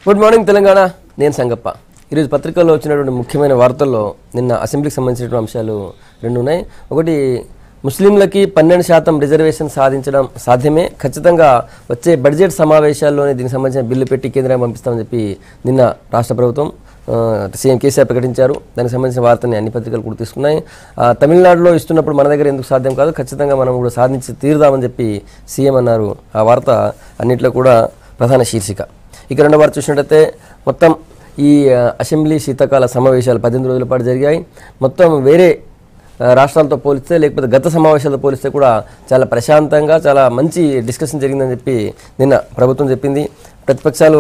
Good morning Telangana. నేను సంగప్ప. ఈరోజు పత్రికల్లో వచ్చినటువంటి ముఖ్యమైన వార్తల్లో నిన్న అసెంబ్లీకి సంబంధించినటువంటి అంశాలు రెండు ఉన్నాయి. ఒకటి, ముస్లింలకి 12% రిజర్వేషన్ సాధించడం సాధ్యమే, ఖచ్చితంగా వచ్చే బడ్జెట్ సమావేశాల్లోనే దీనికి సంబంధించిన బిల్లు పెట్టి కేంద్రానికి పంపిస్తామని చెప్పి నిన్న రాష్ట్ర ప్రభుత్వం సీఎం కేసీఆర్ ప్రకటించారు. దానికి సంబంధించిన వార్తని అన్ని పత్రికలు కూడా తీసుకున్నాయి. తమిళనాడులో ఇస్తున్నప్పుడు మన దగ్గర ఎందుకు సాధ్యం కాదు, ఖచ్చితంగా మనం కూడా సాధించి తీరుదామని చెప్పి సీఎం అన్నారు. ఆ వార్త అన్నింటిలో కూడా ప్రధాన శీర్షిక. ఇక రెండో వార్త చూసినట్టయితే మొత్తం ఈ అసెంబ్లీ శీతాకాల సమావేశాలు 18 రోజుల పాటు జరిగాయి. మొత్తం వేరే రాష్ట్రాలతో పోలిస్తే, లేకపోతే గత సమావేశాలతో పోలిస్తే కూడా చాలా ప్రశాంతంగా, చాలా మంచి డిస్కషన్ జరిగిందని చెప్పి నిన్న ప్రభుత్వం చెప్పింది. ప్రతిపక్షాలు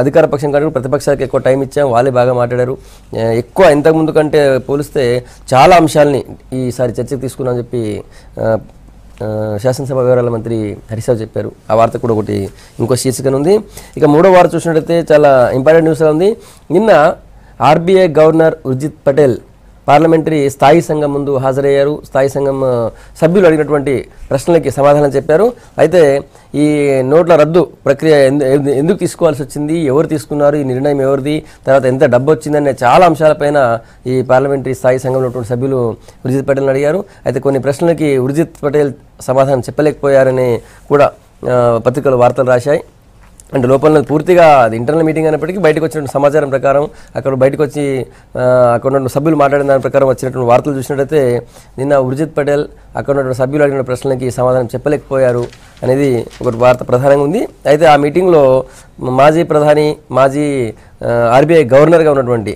అధికార పక్షం కంటే ప్రతిపక్షాలకు ఎక్కువ టైం ఇచ్చాం, వాళ్ళే బాగా మాట్లాడారు. ఎక్కువ ఇంతకుముందు కంటే పోలిస్తే చాలా అంశాలని ఈసారి చర్చకు తీసుకున్నామని చెప్పి శాసనసభ వ్యవహారాల మంత్రి హరీష్ రావు చెప్పారు. ఆ వార్త కూడా ఒకటి ఇంకో శీర్షికన ఉంది. ఇక మూడో వార్త చూసినట్టయితే చాలా ఇంపార్టెంట్ న్యూస్గా ఉంది. నిన్న RBI governor Urjit Patel parliamentary స్థాయి సంఘం ముందు హాజరయ్యారు. స్థాయి సంఘం సభ్యులు అడిగినటువంటి ప్రశ్నలకి సమాధానం చెప్పారు. అయితే ఈ నోట్ల రద్దు ప్రక్రియ ఎందుకు తీసుకోవాల్సి వచ్చింది, ఎవరు తీసుకున్నారు, ఈ నిర్ణయం ఎవరిది, తర్వాత ఎంత డబ్బు వచ్చిందనే చాలా అంశాలపైన ఈ పార్లమెంటరీ స్థాయి సంఘంలో ఉన్నటువంటి సభ్యులు ఉర్జిత్ పటేల్ని అడిగారు. అయితే కొన్ని ప్రశ్నలకి ఉర్జిత్ పటేల్ సమాధానం చెప్పలేకపోయారని కూడా పత్రికలు వార్తలు రాశాయి. అంటే లోపల పూర్తిగా అది ఇంటర్నల్ మీటింగ్ అయినప్పటికీ బయటకు వచ్చినటువంటి సమాచారం ప్రకారం, అక్కడ బయటకు వచ్చి అక్కడ ఉన్న సభ్యులు మాట్లాడిన దాని ప్రకారం వచ్చినటువంటి వార్తలు చూసినట్టయితే నిన్న ఉర్జిత్ పటేల్ అక్కడ ఉన్నటువంటి సభ్యులు అడిగిన ప్రశ్నలకి సమాధానం చెప్పలేకపోయారు అనేది ఒకటి వార్త ప్రధానంగా ఉంది. అయితే ఆ మీటింగ్లో మాజీ ప్రధాని, మాజీ ఆర్బీఐ గవర్నర్గా ఉన్నటువంటి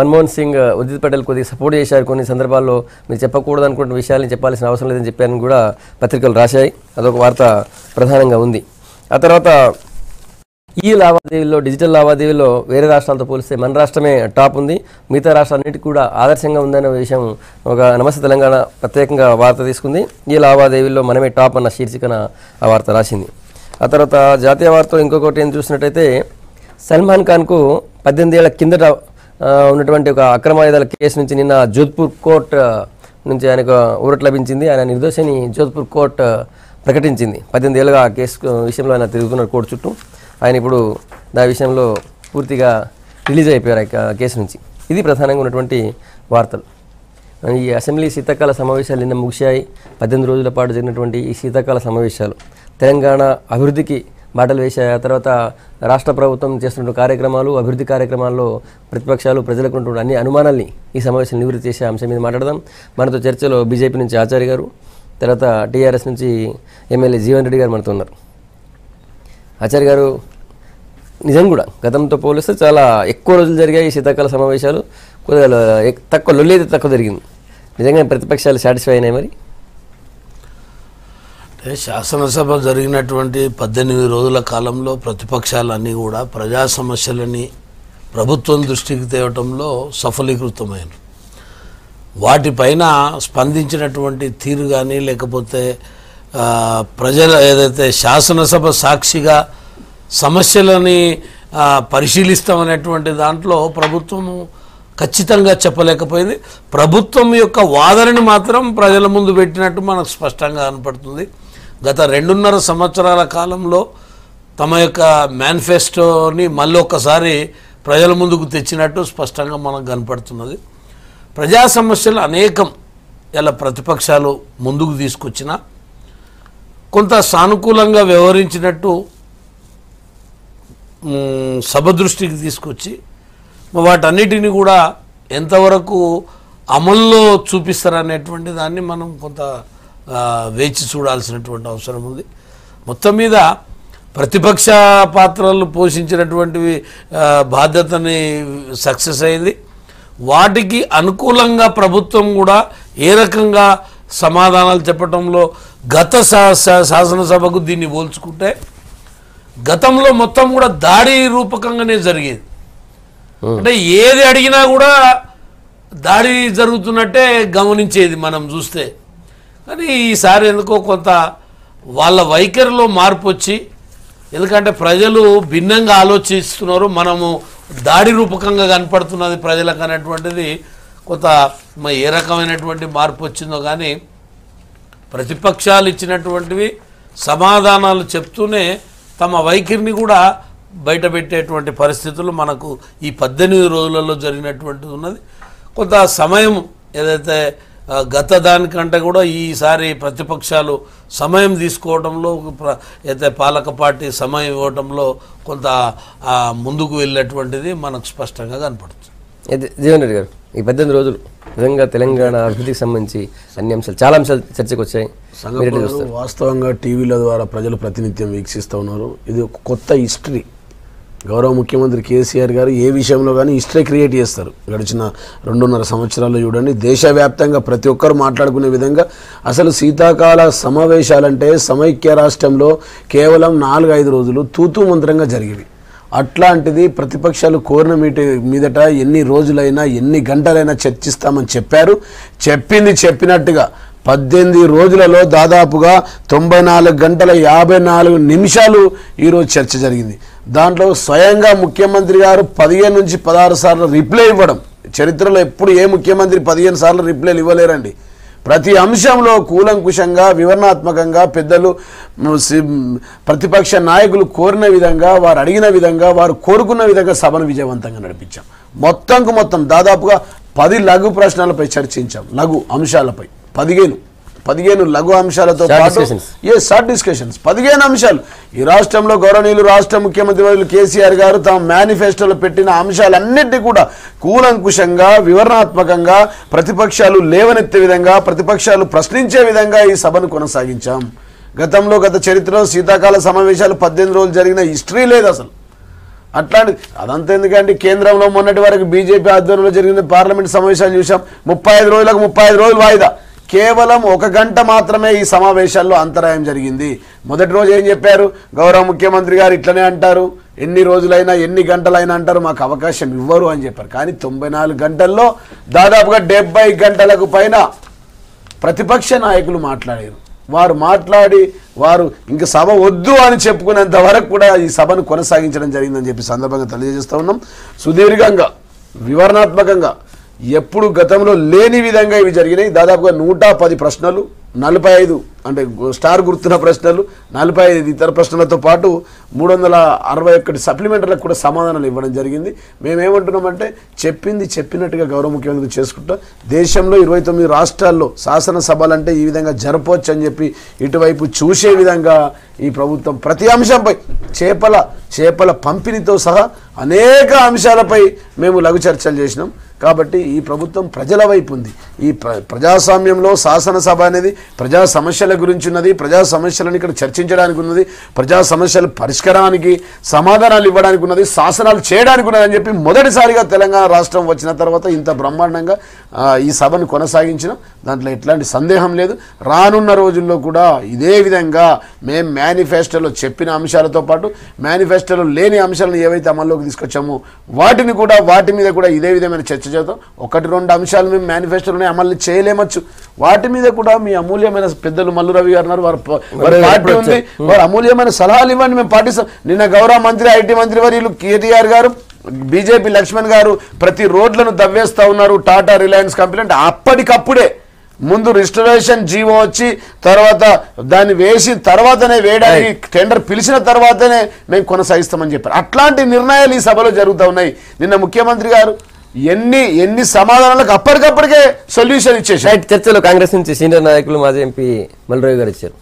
మన్మోహన్ సింగ్ ఉర్జిత్ పటేల్ కొద్దిగా సపోర్ట్ చేశారు. కొన్ని సందర్భాల్లో మీరు చెప్పకూడదు అనుకున్న విషయాలను చెప్పాల్సిన అవసరం లేదని చెప్పారని కూడా పత్రికలు రాశాయి. అదొక వార్త ప్రధానంగా ఉంది. ఆ తర్వాత ఈ లావాదేవీల్లో, డిజిటల్ లావాదేవీల్లో వేరే రాష్ట్రాలతో పోలిస్తే మన రాష్ట్రమే టాప్ ఉంది, మిగతా రాష్ట్రాలన్నిటికీ కూడా ఆదర్శంగా ఉందనే విషయం ఒక నమస్తే తెలంగాణ ప్రత్యేకంగా వార్త తీసుకుంది. ఈ లావాదేవీల్లో మనమే టాప్ అన్న శీర్షికన ఆ వార్త రాసింది. ఆ తర్వాత జాతీయ వార్తలో ఇంకొకటి ఏం చూసినట్టయితే, సల్మాన్ ఖాన్కు 18 ఏళ్ల కిందట ఉన్నటువంటి ఒక అక్రమాయుధాల కేసు నుంచి నిన్న జోధ్పూర్ కోర్ట్ నుంచి ఆయనకు ఊరట లభించింది. ఆయన నిర్దోషిని జోధ్పూర్ కోర్ట్ ప్రకటించింది. 18 ఏళ్ళుగా ఆ కేసు విషయంలో ఆయన తిరుగుతున్నారు కోర్టు చుట్టూ. ఆయన ఇప్పుడు దాని విషయంలో పూర్తిగా రిలీజ్ అయిపోయారు ఆ కేసు నుంచి. ఇది ప్రధానంగా ఉన్నటువంటి వార్తలు. ఈ అసెంబ్లీ శీతాకాల సమావేశాలు నిన్న ముగిశాయి. 18 రోజుల పాటు జరిగినటువంటి ఈ శీతాకాల సమావేశాలు తెలంగాణ అభివృద్ధికి బాటలు వేశాయి. ఆ తర్వాత రాష్ట్ర ప్రభుత్వం చేస్తున్న కార్యక్రమాలు, అభివృద్ధి కార్యక్రమాల్లో ప్రతిపక్షాలు, ప్రజలకు ఉన్నటువంటి అన్ని అనుమానాల్ని ఈ సమావేశం నివృత్తి చేసే అంశం మీద మాట్లాడదాం. మనతో చర్చలో బీజేపీ నుంచి ఆచార్య గారు, తర్వాత టీఆర్ఎస్ నుంచి ఎమ్మెల్యే జీవన్ రెడ్డి గారు మనతో ఉన్నారు. ఆచార్య గారు, నిజం కూడా గతంతో పోలిస్తే చాలా ఎక్కువ రోజులు జరిగాయి ఈ శీతాకాల సమావేశాలు. కొద్దిగా తక్కువ లొల్లి అయితే తక్కువ జరిగింది. నిజంగా ప్రతిపక్షాలు సాటిస్ఫై అయినాయి మరి? అంటే శాసనసభ జరిగినటువంటి 18 రోజుల కాలంలో ప్రతిపక్షాలన్నీ కూడా ప్రజా సమస్యలని ప్రభుత్వం దృష్టికి తేవటంలో సఫలీకృతమైనవి. వాటిపైన స్పందించినటువంటి తీరు కానీ, లేకపోతే ప్రజల ఏదైతే శాసనసభ సాక్షిగా సమస్యలని పరిశీలిస్తామనేటువంటి దాంట్లో ప్రభుత్వము ఖచ్చితంగా చెప్పలేకపోయింది. ప్రభుత్వం యొక్క వాదనని మాత్రం ప్రజల ముందు పెట్టినట్టు మనకు స్పష్టంగా కనపడుతుంది. గత 2.5 సంవత్సరాల కాలంలో తమ యొక్క మేనిఫెస్టోని మళ్ళీ ఒక్కసారి ప్రజల ముందుకు తెచ్చినట్టు స్పష్టంగా మనకు కనపడుతున్నది. ప్రజా సమస్యలు అనేకం ఇలా ప్రతిపక్షాలు ముందుకు తీసుకొచ్చిన కొంత సానుకూలంగా వ్యవహరించినట్టు సభ దృష్టికి తీసుకొచ్చి వాటన్నిటిని కూడా ఎంతవరకు అమల్లో చూపిస్తారనేటువంటి దాన్ని మనం కొంత వేచి చూడాల్సినటువంటి అవసరం ఉంది. మొత్తం మీద ప్రతిపక్ష పాత్రలు పోషించినటువంటివి బాధ్యతని సక్సెస్ అయింది. వాటికి అనుకూలంగా ప్రభుత్వం కూడా ఏ రకంగా సమాధానాలు చెప్పడంలో గత శాసనసభకు దీన్ని పోల్చుకుంటే గతంలో మొత్తం కూడా దాడి రూపకంగానే జరిగేది. అంటే ఏది అడిగినా కూడా దాడి జరుగుతున్నట్టే గమనించేది మనం చూస్తే. కానీ ఈసారి ఎందుకో కొంత వాళ్ళ వైఖరిలో మార్పు వచ్చి, ఎందుకంటే ప్రజలు భిన్నంగా ఆలోచిస్తున్నారు, మనము దాడి రూపకంగా కనపడుతున్నది ప్రజలకు అనేటువంటిది కొంత ఏ రకమైనటువంటి మార్పు వచ్చిందో కానీ ప్రతిపక్షాలు ఇచ్చినటువంటివి సమాధానాలు చెప్తూనే తమ వైఖరిని కూడా బయటపెట్టేటువంటి పరిస్థితులు మనకు ఈ 18 రోజులలో జరిగినటువంటిది ఉన్నది. కొంత సమయం ఏదైతే గత దానికంటే కూడా ఈసారి ప్రతిపక్షాలు సమయం తీసుకోవడంలో అయితే పాలక పార్టీ సమయం ఇవ్వడంలో కొంత ముందుకు వెళ్ళేటువంటిది మనకు స్పష్టంగా కనపడుతుంది. అయితే జీవన్ రెడ్డి గారు, ఈ 18 రోజులు నిజంగా తెలంగాణ అభివృద్ధికి సంబంధించి అన్ని అంశాలు, చాలా అంశాలు చర్చకు వచ్చాయి. వాస్తవంగా టీవీల ద్వారా ప్రజలు ప్రతినిత్యం వీక్షిస్తూ ఉన్నారు. ఇది ఒక కొత్త హిస్టరీ. గౌరవ ముఖ్యమంత్రి కేసీఆర్ గారు ఏ విషయంలో కానీ హిస్టరీ క్రియేట్ చేస్తారు. గడిచిన 2.5 సంవత్సరాల్లో చూడండి, దేశవ్యాప్తంగా ప్రతి ఒక్కరు మాట్లాడుకునే విధంగా అసలు శీతాకాల సమావేశాలంటే సమైక్య రాష్ట్రంలో కేవలం 4-5 రోజులు తూతూ మంత్రంగా జరిగేవి. అట్లాంటిది ప్రతిపక్షాలు కోరిన మీదట ఎన్ని రోజులైనా ఎన్ని గంటలైనా చర్చిస్తామని చెప్పారు. చెప్పింది చెప్పినట్టుగా 18 రోజులలో దాదాపుగా 94 గంటల 54 నిమిషాలు ఈరోజు చర్చ జరిగింది. దాంట్లో స్వయంగా ముఖ్యమంత్రి గారు 15 నుంచి 16 సార్లు రిప్లై ఇవ్వడం. చరిత్రలో ఎప్పుడు ఏ ముఖ్యమంత్రి 15 సార్లు రిప్లైలు ఇవ్వలేరండి. ప్రతి అంశంలో కూలంకుషంగా వివరణాత్మకంగా పెద్దలు ప్రతిపక్ష నాయకులు కోరిన విధంగా, వారు అడిగిన విధంగా, వారు కోరుకున్న విధంగా సభను విజయవంతంగా నడిపించాం. మొత్తం దాదాపుగా 10 లఘు ప్రశ్నలపై చర్చించాం. లఘు అంశాలపై 15 లఘు అంశాలతో పాటు షార్ట్ డిస్కషన్స్ 15 అంశాలు. ఈ రాష్ట్రంలో గౌరవనీయులు రాష్ట్ర ముఖ్యమంత్రి వర్యులు కేసీఆర్ గారు తమ మేనిఫెస్టోలో పెట్టిన అంశాలన్నింటినీ కూడా కూలంకుషంగా వివరణాత్మకంగా ప్రతిపక్షాలు లేవనెత్తే విధంగా, ప్రతిపక్షాలు ప్రశ్నించే విధంగా ఈ సభను కొనసాగించాం. గత చరిత్రలో శీతాకాల సమావేశాలు 18 రోజులు జరిగిన హిస్టరీ లేదు అసలు. అట్లాంటి అదంతా ఎందుకంటే కేంద్రంలో మొన్నటి వరకు బీజేపీ ఆధ్వర్యంలో జరిగిన పార్లమెంట్ సమావేశాలు చూసాం. 35 రోజులకు 35 రోజులు వాయిదా. కేవలం 1 గంట మాత్రమే ఈ సమావేశాల్లో అంతరాయం జరిగింది. మొదటి రోజు ఏం చెప్పారు? గౌరవ ముఖ్యమంత్రి గారు ఇట్లనే అంటారు, ఎన్ని రోజులైనా ఎన్ని గంటలైనా అంటారు, మాకు అవకాశం ఇవ్వరు అని చెప్పారు. కానీ 94 గంటల్లో దాదాపుగా 70 గంటలకు పైన ప్రతిపక్ష నాయకులు మాట్లాడారు. వారు ఇంక సభ వద్దు అని చెప్పుకునేంత వరకు కూడా ఈ సభను కొనసాగించడం జరిగిందని చెప్పి సందర్భంగా తెలియజేస్తూ ఉన్నాం. సుదీర్ఘంగా వివరణాత్మకంగా ఎప్పుడు గతంలో లేని విధంగా ఇవి జరిగినాయి. దాదాపుగా 110 ప్రశ్నలు, 45 అంటే స్టార్ గుర్తున్న ప్రశ్నలు, 45 ఇతర ప్రశ్నలతో పాటు 361 సప్లిమెంటరీలకు కూడా సమాధానాలు ఇవ్వడం జరిగింది. మేమేమంటున్నామంటే చెప్పింది చెప్పినట్టుగా గౌరవ ముఖ్యమంత్రి చేసుకుంటా దేశంలో 29 రాష్ట్రాల్లో శాసనసభలంటే ఈ విధంగా జరపవచ్చు అని చెప్పి ఇటువైపు చూసే విధంగా ఈ ప్రభుత్వం ప్రతి అంశంపై చేపల పంపిణీతో సహా అనేక అంశాలపై మేము లఘు చర్చలు చేసినాం. కాబట్టి ఈ ప్రభుత్వం ప్రజల వైపు ఉంది. ఈ ప్రజాస్వామ్యంలో శాసనసభ అనేది ప్రజా సమస్యల గురించి ఉన్నది. ప్రజా సమస్యలను ఇక్కడ చర్చించడానికి ఉన్నది. ప్రజా సమస్యల పరిష్కారానికి సమాధానాలు ఇవ్వడానికి ఉన్నది. శాసనాలు చేయడానికి ఉన్నది అని చెప్పి మొదటిసారిగా తెలంగాణ రాష్ట్రం వచ్చిన తర్వాత ఇంత బ్రహ్మాండంగా ఈ సభను కొనసాగించినాం. దాంట్లో ఎట్లాంటి సందేహం లేదు. రానున్న రోజుల్లో కూడా ఇదే విధంగా మేము మేనిఫెస్టోలో చెప్పిన అంశాలతో పాటు మేనిఫెస్టోలో లేని అంశాలను ఏవైతే అమల్లోకి తీసుకొచ్చామో వాటి మీద కూడా ఇదే విధమైన చర్చ చేద్దాం. 1-2 అంశాలు మేము మేనిఫెస్టోలోనే అమలు చేయలేమచ్చు. వాటి మీద కూడా మీ అమూల్యమైన పెద్దలు మల్లు రవి గారు ఉన్నారు, వారి పార్టీ ఉంది, వారు అమూల్యమైన సలహాలు ఇవ్వండి, మేము పాటిస్తాం. నిన్న గౌరవ మంత్రి ఐటీ మంత్రి వర్యులు కేటీఆర్ గారు, బీజేపీ లక్ష్మణ్ గారు ప్రతి రోడ్లను దవ్వేస్తూ ఉన్నారు. టాటా రిలయన్స్ కంపెనీ అంటే అప్పటికప్పుడే ముందు రిజిస్ట్రేషన్ జీవో వచ్చి తర్వాత దాన్ని వేసిన తర్వాతనే వేయడానికి టెండర్ పిలిచిన తర్వాతనే మేము కొనసాగిస్తామని చెప్పారు. అట్లాంటి నిర్ణయాలు ఈ సభలో జరుగుతూ ఉన్నాయి. నిన్న ముఖ్యమంత్రి గారు ఎన్ని సమాధానాలకు అప్పటికప్పటికే సొల్యూషన్ ఇచ్చేసారు. చర్చలో కాంగ్రెస్ నుంచి సీనియర్ నాయకులు మాజీ ఎంపీ మల్లు రవి గారు ఇచ్చారు.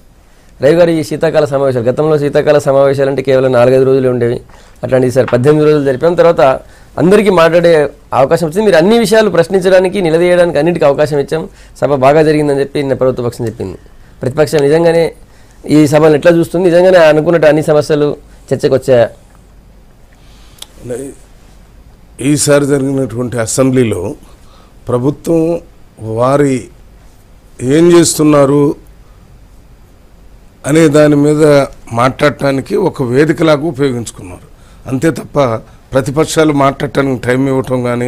రవి గారు, ఈ శీతాకాల సమావేశాలు, గతంలో శీతాకాల సమావేశాలు అంటే కేవలం 4-5 రోజులు ఉండేవి. అట్లాంటి ఈసారి 18 రోజులు జరిపిన తర్వాత అందరికీ మాట్లాడే అవకాశం వచ్చింది. మీరు అన్ని విషయాలు ప్రశ్నించడానికి, నిలదీయడానికి అన్నింటికీ అవకాశం ఇచ్చాం. సభ బాగా జరిగిందని చెప్పి నిన్న ప్రభుత్వ పక్షం చెప్పింది. ప్రతిపక్షం నిజంగానే ఈ సభను ఎట్లా చూస్తుంది? నిజంగానే అనుకున్నట్టు అన్ని సమస్యలు చర్చకు వచ్చాయా? ఈసారి జరిగినటువంటి అసెంబ్లీలో ప్రభుత్వం వారి ఏం చేస్తున్నారు అనే దాని మీద మాట్లాడటానికి ఒక వేదికలాగా ఉపయోగించుకున్నారు. అంతే తప్ప ప్రతిపక్షాలు మాట్లాడటానికి టైం ఇవ్వటం కానీ,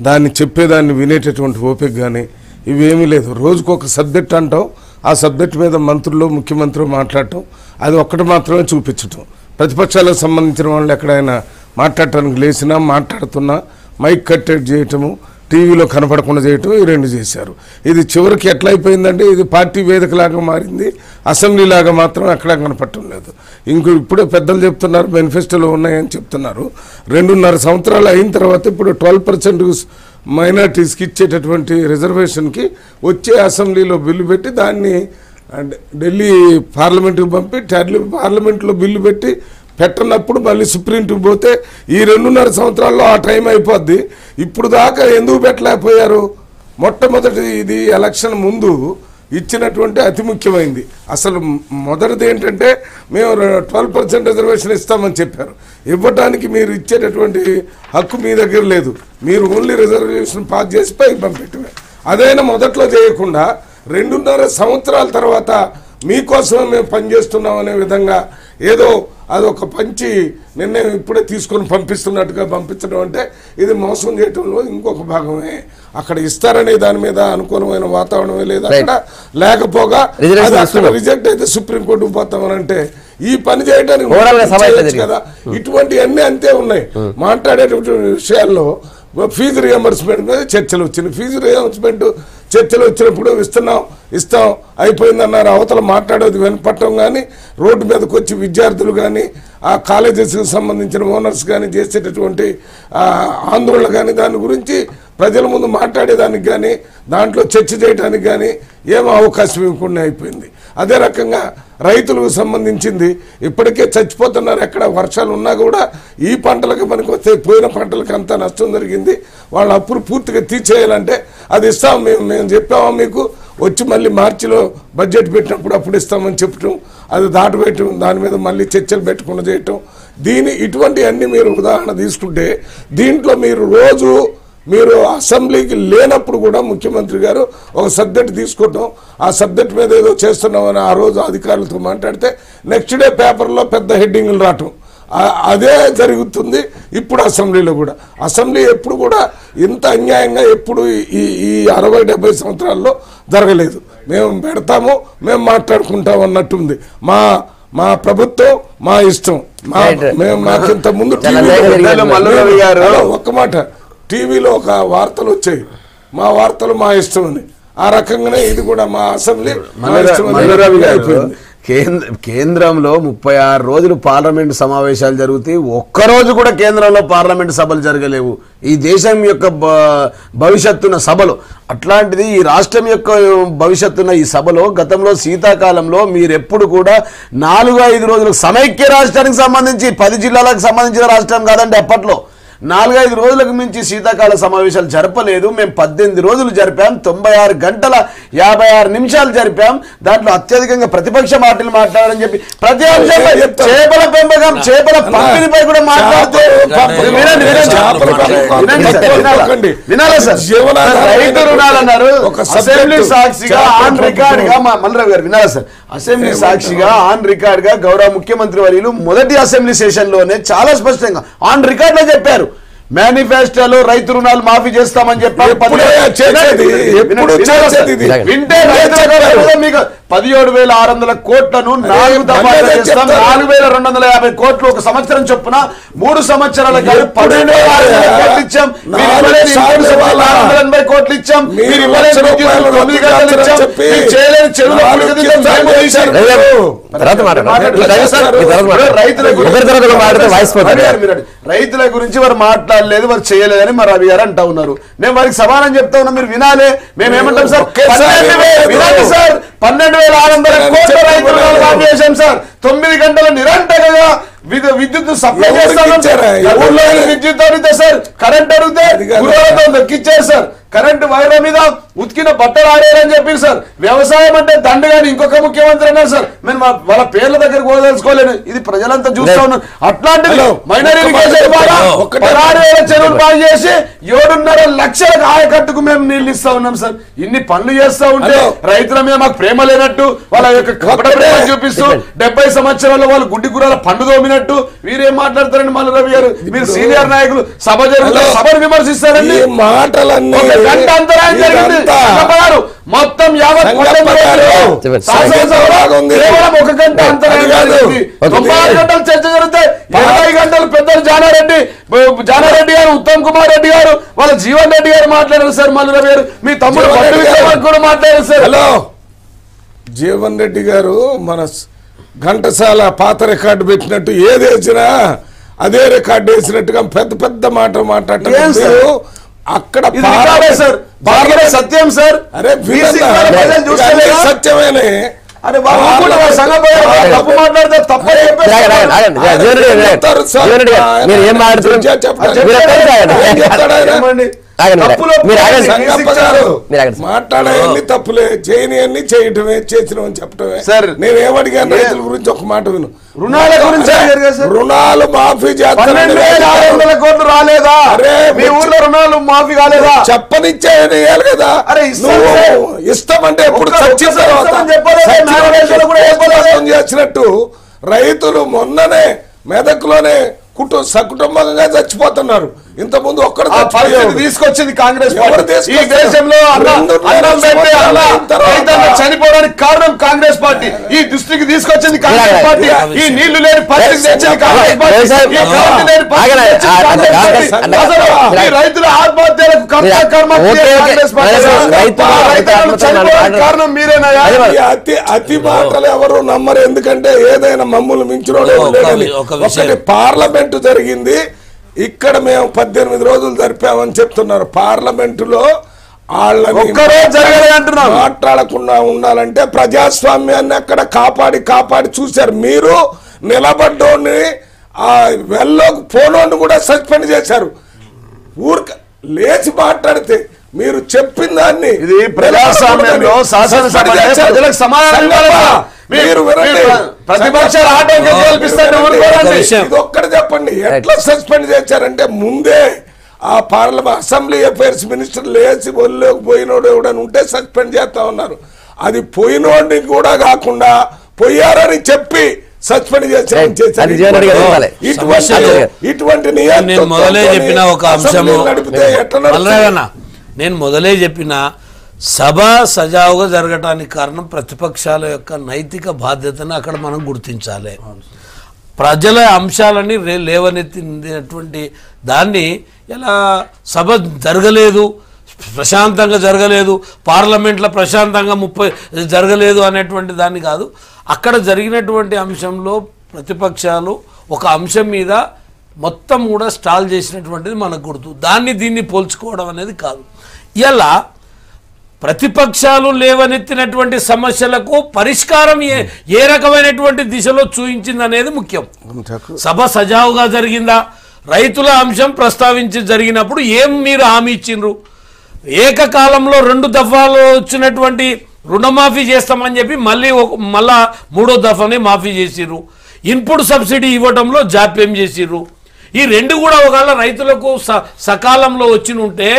దాన్ని చెప్పేదాన్ని వినేటటువంటి ఓపిక కానీ ఇవేమీ లేదు. రోజుకొక సబ్జెక్ట్ అంటాం, ఆ సబ్జెక్ట్ మీద మంత్రులు ముఖ్యమంత్రులు మాట్లాడటం, అది ఒక్కటి మాత్రమే చూపించటం. ప్రతిపక్షాలకు సంబంధించిన వాళ్ళు ఎక్కడైనా మాట్లాడటానికి లేచినా మాట్లాడుతున్నా మైక్ కట్టెట్ చేయటము, టీవీలో కనపడకుండా చేయటం ఈ రెండు చేశారు. ఇది చివరికి ఎట్లా అయిపోయిందంటే ఇది పార్టీ వేదికలాగా మారింది, అసెంబ్లీ లాగా మాత్రం ఎక్కడా కనపడటం లేదు. ఇప్పుడే పెద్దలు చెప్తున్నారు మేనిఫెస్టోలో ఉన్నాయని చెప్తున్నారు. 2.5 సంవత్సరాలు అయిన తర్వాత ఇప్పుడు 12% మైనార్టీస్కి ఇచ్చేటటువంటి రిజర్వేషన్కి వచ్చే అసెంబ్లీలో బిల్లు పెట్టి దాన్ని ఢిల్లీ పార్లమెంటుకు పంపి పార్లమెంట్లో బిల్లు పెట్టి పెట్టనప్పుడు మళ్ళీ సుప్రీంకి పోతే ఈ 2.5 సంవత్సరాల్లో ఆ టైం అయిపోద్ది. ఇప్పుడు దాకా ఎందుకు పెట్టలేకపోయారు? మొట్టమొదటి ఇది ఎలక్షన్ ముందు ఇచ్చినటువంటి అతి ముఖ్యమైనది. అసలు మొదటిది ఏంటంటే మేము 12% రిజర్వేషన్ ఇస్తామని చెప్పారు. ఇవ్వడానికి మీరు ఇచ్చేటటువంటి హక్కు మీ దగ్గర లేదు. మీరు ఓన్లీ రిజర్వేషన్ పాస్ చేసి పైకి పంపెట్టమే. అదైనా మొదట్లో చేయకుండా 2.5 సంవత్సరాల తర్వాత మీకోసమే మేము పనిచేస్తున్నాం అనే విధంగా ఏదో అదొక పంచి నిర్ణయం ఇప్పుడే తీసుకొని పంపిస్తున్నట్టుగా పంపించడం అంటే ఇది మోసం చేయటంలో ఇంకొక భాగమే. అక్కడ ఇస్తారనే దాని మీద అనుకూలమైన వాతావరణమే లేదు అక్కడ. లేకపోగా రిజెక్ట్ అయితే సుప్రీంకోర్టుకు పోతామని అంటే ఈ పని చేయడానికి కదా. ఇటువంటివన్నీ అంతే ఉన్నాయి. మాట్లాడేటువంటి విషయాల్లో ఫీజు రియంబర్స్మెంట్ మీద చర్చలు వచ్చినాయి. ఫీజు రియంబర్స్మెంట్ చర్చలు వచ్చినప్పుడు ఇస్తాం అయిపోయిందన్నారు. అవతల మాట్లాడేది వినపడటం కానీ రోడ్డు మీదకి వచ్చి విద్యార్థులు కానీ ఆ కాలేజెస్కి సంబంధించిన ఓనర్స్ కానీ చేసేటటువంటి ఆందోళన కానీ దాని గురించి ప్రజల ముందు మాట్లాడేదానికి కానీ దాంట్లో చర్చ చేయడానికి కానీ ఏమో అవకాశం ఇవ్వకుండా అయిపోయింది. అదే రకంగా రైతులకు సంబంధించింది ఇప్పటికే చచ్చిపోతున్నారు. ఎక్కడ వర్షాలు ఉన్నా కూడా ఈ పంటలకు పనికి వస్తే పోయిన పంటలకు అంతా నష్టం జరిగింది. వాళ్ళ అప్పులు పూర్తిగా తీర్చేయాలంటే అది ఇస్తాం మేము చెప్పామా మీకు వచ్చి మళ్ళీ మార్చిలో బడ్జెట్ పెట్టినప్పుడు అప్పుడు ఇస్తామని చెప్పటం, అది దాటిపెట్టడం, దాని మీద మళ్ళీ చర్చలు పెట్టకుండా చేయటం. ఇటువంటి అన్ని మీరు ఉదాహరణ తీసుకుంటే దీంట్లో మీరు అసెంబ్లీకి లేనప్పుడు కూడా ముఖ్యమంత్రి గారు ఒక సబ్జెక్ట్ తీసుకోవటం, ఆ సబ్జెక్ట్ మీద ఏదో చేస్తున్నామని ఆ రోజు అధికారులతో మాట్లాడితే నెక్స్ట్ డే పేపర్లో పెద్ద హెడ్డింగ్లు రావటం, అదే జరుగుతుంది ఇప్పుడు అసెంబ్లీలో కూడా. అసెంబ్లీ ఎప్పుడు కూడా ఇంత అన్యాయంగా ఎప్పుడు ఈ 60-70 సంవత్సరాల్లో జరగలేదు. మేము పెడతాము, మేము మాట్లాడుకుంటాం అన్నట్టుంది. మా ప్రభుత్వం మా ఇష్టం. మాకింత ముందు ఒక్క మాట టీవీలో ఒక వార్తలు వచ్చాయి, మా వార్తలు మా ఇష్టం అని. ఆ రకంగానే ఇది కూడా మా అసెంబ్లీ అయిపోయింది. కేంద్రంలో 36 రోజులు పార్లమెంట్ సమావేశాలు జరుగుతాయి. ఒక్కరోజు కూడా కేంద్రంలో పార్లమెంట్ సభలు జరగలేవు ఈ దేశం యొక్క భవిష్యత్తున్న సభలో. అట్లాంటిది ఈ రాష్ట్రం యొక్క భవిష్యత్తున్న ఈ సభలో గతంలో శీతాకాలంలో మీరెప్పుడు కూడా 4-5 రోజులకు సమైక్య రాష్ట్రానికి సంబంధించి 10 జిల్లాలకు సంబంధించిన రాష్ట్రం కాదండి. అప్పట్లో 4-5 రోజులకు మించి శీతాకాల సమావేశాలు జరపలేదు. మేము 18 రోజులు జరిపాం, 96 గంటల 56 నిమిషాలు జరిపాం. దాంట్లో అత్యధికంగా ప్రతిపక్ష మాటలు మాట్లాడాలని చెప్పి ప్రతి అంశంపై చేపల పెంపకం, చేపల పంపిణీపై కూడా మాట్లాడుతూ వినాలా సార్? రైతు రుణాలన్నారు. అసెంబ్లీ సాక్షిగా ఆన్ రికార్డ్ గా మల్రావు గారు వినాలా సార్? అసెంబ్లీ సాక్షిగా ఆన్ రికార్డ్ గా గౌరవ ముఖ్యమంత్రి వర్యులు మొదటి అసెంబ్లీ సెషన్ లోనే చాలా స్పష్టంగా ఆన్ రికార్డ్ లో చెప్పారు, మేనిఫెస్టోలో రైతు రుణాలు మాఫీ చేస్తామని చెప్పారు. వింటే మీకు 17,600 కోట్లను 4 దఫాలుగా చేస్తాం, 4,250 కోట్లు ఒక సంవత్సరం చొప్పున 3 సంవత్సరాల 12,600 కోట్లు ఇచ్చాం. 480 కోట్లు ఇచ్చాం. రైతుల గురించి వారు మాట్లాడలేదు, వారు చేయలేదని మరి రవి గారు అంటా ఉన్నారు. మేము వారికి సమానం చెప్తా ఉన్నాం, మీరు వినాలి. మేమేమంటాం సార్? 12,600 కోట్ల రైతులు చేశాం సార్. 9 గంటల నిరంతరంగా విద్యుత్ సప్లై చేస్తాం. విద్యుత్ అడిగితే సార్ కరెంట్ అడిగితే దొక్కిచ్చారు సార్. కరెంటు వైర్ల మీద ఉతికిన బట్టలు ఆడేయాలని చెప్పారు సార్. వ్యవసాయం అంటే దండు కానీ ఇంకొక ముఖ్యమంత్రి అన్నారు సార్. మేము వాళ్ళ పేర్ల దగ్గరకు పోదలుచుకోలేను, ఇది ప్రజలంతా చూస్తా ఉన్నారు. అట్లాంటిది మైనర్ ఇరిగేషన్ ద్వారా 16,000 చెరువులు బాగు చేసి 7.5 లక్షల ఆయకట్టుకు మేము నీళ్లు ఇస్తా ఉన్నాం సార్. ఇన్ని పనులు చేస్తా ఉంటే రైతుల మీద మాకు ప్రేమ లేనట్టు, వాళ్ళ యొక్క కపట ప్రేమ చూపిస్తూ 70 సంవత్సరాల్లో వాళ్ళు గుడ్డి కూరల పండు దోమినట్టు వీరేం మాట్లాడతారండి? మల్లు రవి గారు, మీరు సీనియర్ నాయకులు, సభ జరుగుతుంది, సభను విమర్శిస్తారండి. మాటలన్నీ గంట అంతరాయం జరిగింది. మొత్తం యావత్ కేవలం 1 గంట అంతరాయం జరిగింది. 96 గంటలు చర్చ జరుగుతాయి. 20 గంటలు పెద్దలు జానారెడ్డి గారు, ఉత్తమ్ కుమార్ రెడ్డి గారు, వాళ్ళ జీవన్ రెడ్డి గారు మాట్లాడారు సార్. మల్లు గారు మీ తమ్ముడు కూడా మాట్లాడారు సార్. హలో, జీవన్ రెడ్డి గారు మన ఘంటసాల పాత రికార్డు పెట్టినట్టు ఏది వేసినా అదే రికార్డు వేసినట్టుగా పెద్ద పెద్ద మాట్లాడటం అక్కడ సత్యం సార్. అరే సత్యమేనే. అరే తప్పు మాట్లాడితే తప్ప మాట్లాడేవన్నీ తప్పులే, చేయని చేయటమే, చేసినవని చెప్పటమే. సార్ నేనేమడిగాను రైతుల గురించి ఒక మాట విను. రుణాల గురించి రుణాలు మాఫీ చేస్తారు. 12,600 కోట్లు రాలేదా? మీ ఊర్లో రుణాలు మాఫీ కాలేదా? చెప్పనిచ్చేయాలి కదా. అరే ఇస్తామంటే ఎప్పుడు చచ్చిన తర్వాత చేసినట్టు రైతులు మొన్ననే మెదక్లోనే సకుటుంబంగా చచ్చిపోతున్నారు. ఇంతకుముందు ఒక్కడు తీసుకొచ్చింది కాంగ్రెస్ పార్టీ. ఈ దేశంలో చనిపోవడానికి కారణం కాంగ్రెస్ పార్టీ. ఈ దృష్టికి తీసుకొచ్చింది కాంగ్రెస్ పార్టీ. ఈ నీళ్లు లేని పరిస్థితి రైతుల ఆత్మహత్యలకు కారణం మీరేనా? అతి మాటలు ఎవరు నమ్మరు. ఎందుకంటే ఏదైనా మమ్మల్ని మించిన ఒకటి పార్లమెంటు జరిగింది. ఇక్కడ మేము 18 రోజులు జరిపామని చెప్తున్నారు. పార్లమెంటులో మాట్లాడకుండా ఉండాలంటే ప్రజాస్వామ్యాన్ని అక్కడ కాపాడి చూశారు. మీరు నిలబడ్డోని వెళ్ళలోకి పోనోని కూడా సస్పెండ్ చేశారు. ఊరిక లేచి మాట్లాడితే మీరు చెప్పిన దాన్ని ఇది ప్రజాస్వామ్యంలో శాసనసభ ప్రజలకు సమాధానం మీరు ప్రతిపక్షాలు ఆటంకం కల్పిస్తారు. ఇది ఒక్కటి చెప్పండి, ఎట్లా సస్పెండ్ చేశారంటే ముందే ఆ పార్లమెంట్ అసెంబ్లీ అఫైర్స్ మినిస్టర్ లేచి ఒళ్ళోకి పోయినోడు ఎవడని ఉంటే సస్పెండ్ చేస్తా ఉన్నారు. అది పోయినోడిని కూడా కాకుండా పోయారని చెప్పి సస్పెండ్ చేశారు. ఇటువంటి నేను మొదలే చెప్పిన సభ సజావుగా జరగటానికి కారణం ప్రతిపక్షాల యొక్క నైతిక బాధ్యతను అక్కడ మనం గుర్తించాలి. ప్రజల అంశాలని లేవనెత్తినటువంటి దాన్ని ఎలా సభ జరగలేదు, ప్రశాంతంగా జరగలేదు, పార్లమెంట్లో ప్రశాంతంగా 30 జరగలేదు అనేటువంటి దాన్ని కాదు. అక్కడ జరిగినటువంటి అంశంలో ప్రతిపక్షాలు ఒక అంశం మీద మొత్తం కూడా స్టాల్ చేసినటువంటిది మనకు గుర్తు. దాన్ని దీన్ని పోల్చుకోవడం అనేది కాదు. ఇలా ప్రతిపక్షాలు లేవనెత్తినటువంటి సమస్యలకు పరిష్కారం ఏ రకమైనటువంటి దిశలో చూయించింది అనేది ముఖ్యం. సభ సజావుగా జరిగిందా? రైతుల అంశం ప్రస్తావించి జరిగినప్పుడు ఏం మీరు హామీ ఇచ్చిండ్రు? ఏకకాలంలో 2 దఫాలు వచ్చినటువంటి రుణమాఫీ చేస్తామని చెప్పి మళ్ళా 3వ దఫాని మాఫీ చేసిర్రు. ఇన్పుట్ సబ్సిడీ ఇవ్వడంలో జాప్యం చేసిర్రు. ఈ 2 కూడా ఒకవేళ రైతులకు సకాలంలో వచ్చి ఉంటే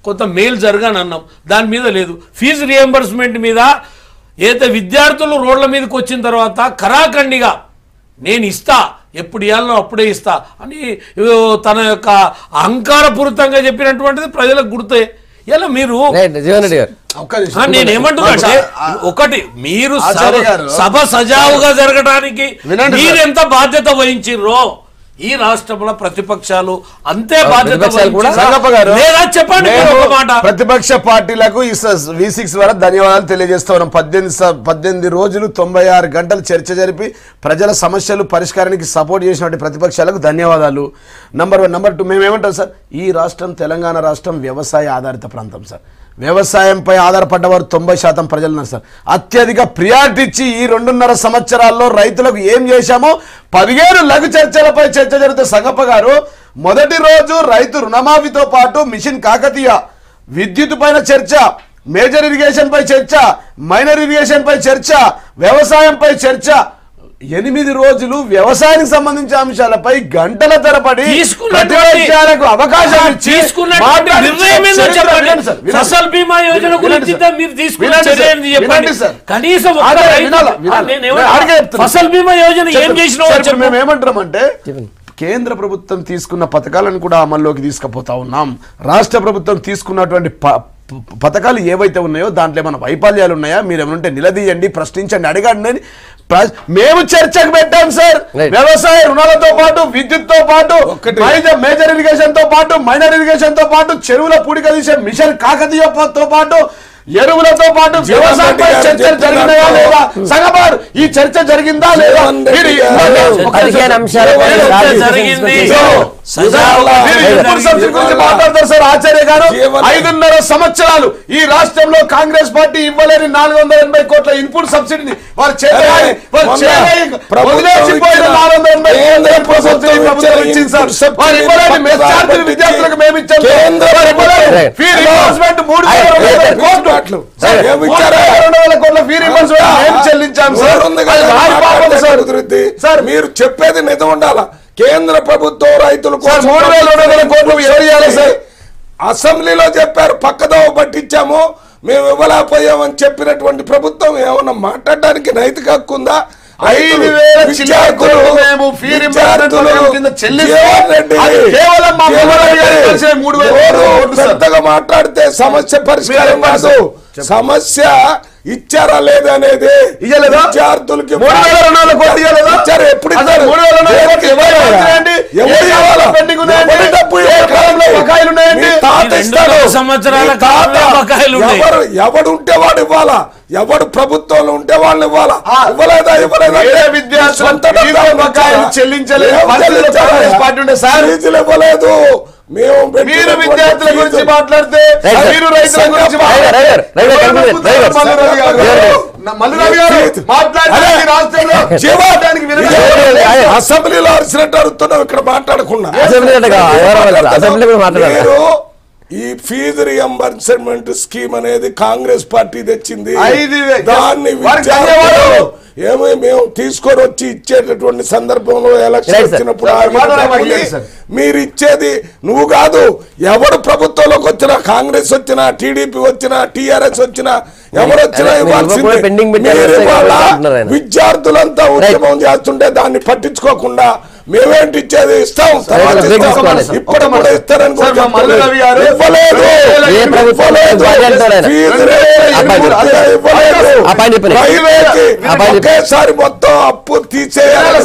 కొంత మేలు జరగని అన్నాం. దాని మీద లేదు. ఫీజు రియంబర్స్మెంట్ మీద ఏదైతే విద్యార్థులు రోడ్ల మీదకి వచ్చిన తర్వాత కరాఖండిగా నేను ఇస్తా, ఎప్పుడు ఇవ్వాలనో అప్పుడే ఇస్తా అని తన యొక్క అహంకారపూరితంగా చెప్పినటువంటిది ప్రజలకు గుర్తే. ఇలా మీరు నేనేమంటున్నా అంటే ఒకటి మీరు సభ సజావుగా జరగడానికి మీరెంత బాధ్యత వహించిర్రో ఈ రాష్ట్రంలో ప్రతిపక్షాలు అంతే బాధ్యత చెప్పండి. ప్రతిపక్ష పార్టీలకు ఈ V6 ద్వారా ధన్యవాదాలు తెలియజేస్తా ఉన్నాం. 18 రోజులు 96 గంటలు చర్చ జరిపి ప్రజల సమస్యలు పరిష్కారానికి సపోర్ట్ చేసినటువంటి ప్రతిపక్షాలకు ధన్యవాదాలు. నంబర్ 1. నంబర్ 2, మేమేమంటాం సార్, ఈ రాష్ట్రం తెలంగాణ రాష్ట్రం వ్యవసాయ ఆధారిత ప్రాంతం సార్. వ్యవసాయంపై ఆధారపడ్డవారు 90% ప్రజలు ఉన్నారు సార్. అత్యధిక ప్రియారిటీ ఇచ్చి ఈ 2.5 సంవత్సరాల్లో రైతులకు ఏం చేశామో 15 లఘు చర్చలపై చర్చ జరిగితే సంగప్ప గారు మొదటి రోజు రైతు రుణమాఫీతో పాటు మిషన్ కాకతీయ, విద్యుత్ పైన చర్చ, మేజర్ ఇరిగేషన్ పై చర్చ, మైనర్ ఇరిగేషన్ పై చర్చ, వ్యవసాయంపై చర్చ, 8 రోజులు వ్యవసాయానికి సంబంధించిన అంశాలపై గంటల తరబడి ప్రతిపక్షాలకు అవకాశం ఇచ్చి ఫసల్ బీమా యోజన గురించి మీరు తీసుకున్న చర్యని చెప్పండి. కనీసం ఫసల్ బీమా యోజన ఏం చేసినా మేము ఏమంటామంటే కేంద్ర ప్రభుత్వం తీసుకున్న పథకాలను కూడా అమల్లోకి తీసుకుపోతా ఉన్నాం. రాష్ట్ర ప్రభుత్వం తీసుకున్నటువంటి పథకాలు ఏవైతే ఉన్నాయో దాంట్లో ఏమైనా వైఫల్యాలు ఉన్నాయా, మీరు ఏమంటే నిలదీయండి, ప్రశ్నించండి, అడగండి అని మేము చర్చకు పెట్టాం సార్. వ్యవసాయ రుణాలతో పాటు, విద్యుత్తో పాటు, మేజర్ ఇరిగేషన్ తో పాటు, మైనర్ ఇరిగేషన్ తో పాటు, చెరువుల పూడిక తీసే మిషన్ కాకతీయతో పాటు, ఎరువులతో పాటు వ్యవసాయంపై చర్చలు జరిగినాయా లేదా? సగబార్ ఈ చర్చ జరిగిందా లేదా? మాట్లాడతారు సార్ ఆచార్య గారు. 5.5 సంవత్సరాలు ఈ రాష్ట్రంలో కాంగ్రెస్ పార్టీ ఇవ్వలేని 480 కోట్ల ఇన్పుట్ సబ్సిడీని వారు విద్యార్థులకు మేము ఇచ్చాం. మీరు చెప్పేది నిజం ఉండాలా? కేంద్ర ప్రభుత్వం రైతులకు 3,200 కోట్లు సార్ అసెంబ్లీలో చెప్పారు, పక్కదోవ పట్టించాము, మేము ఇవ్వలేకపోయామని చెప్పినటువంటి ప్రభుత్వం ఏమన్నా మాట్లాడడానికి నైతిక హక్కు ఉందా? 5,000 మేము పెద్దగా మాట్లాడితే సమస్య పరిష్కారం కాదు. సమస్య ఇచ్చారా లేదా అనేది విద్యార్థులకి ఎప్పుడు ఎవడు ఉంటే వాడు ఇవ్వాలా, ఎవడు ప్రభుత్వంలో ఉంటే వాళ్ళు ఇవ్వాలా? ఇవ్వలేదా? ఇవ్వలేదు. మీరు విద్యార్థుల గురించి మాట్లాడితే మీరు రైతుల గురించి అసెంబ్లీలో అరిచినట్టు అడుగుతున్నాం, ఇక్కడ మాట్లాడకుండా. ఈ ఫీజు రియంబర్స్మెంట్ స్కీమ్ అనేది కాంగ్రెస్ పార్టీ తెచ్చింది. దాన్ని మేము తీసుకొని వచ్చి ఇచ్చేటటువంటి సందర్భంలో ఎలక్షన్ వచ్చినప్పుడు మీరు ఇచ్చేది నువ్వు కాదు, ఎవడు ప్రభుత్వంలోకి వచ్చినా, కాంగ్రెస్ వచ్చినా, టీడీపీ వచ్చినా, టీఆర్ఎస్ వచ్చినా, ఎవరు వచ్చినా ఇవ్వాల్సిందే. విద్యార్థులంతా ఉద్యమం చేస్తుంటే దాన్ని పట్టించుకోకుండా మేమేంటి ఇచ్చేది ఇస్తాం, ఇప్పుడు కూడా ఇస్తారని ఒకేసారి మొత్తం అప్పు తీసేయాలి.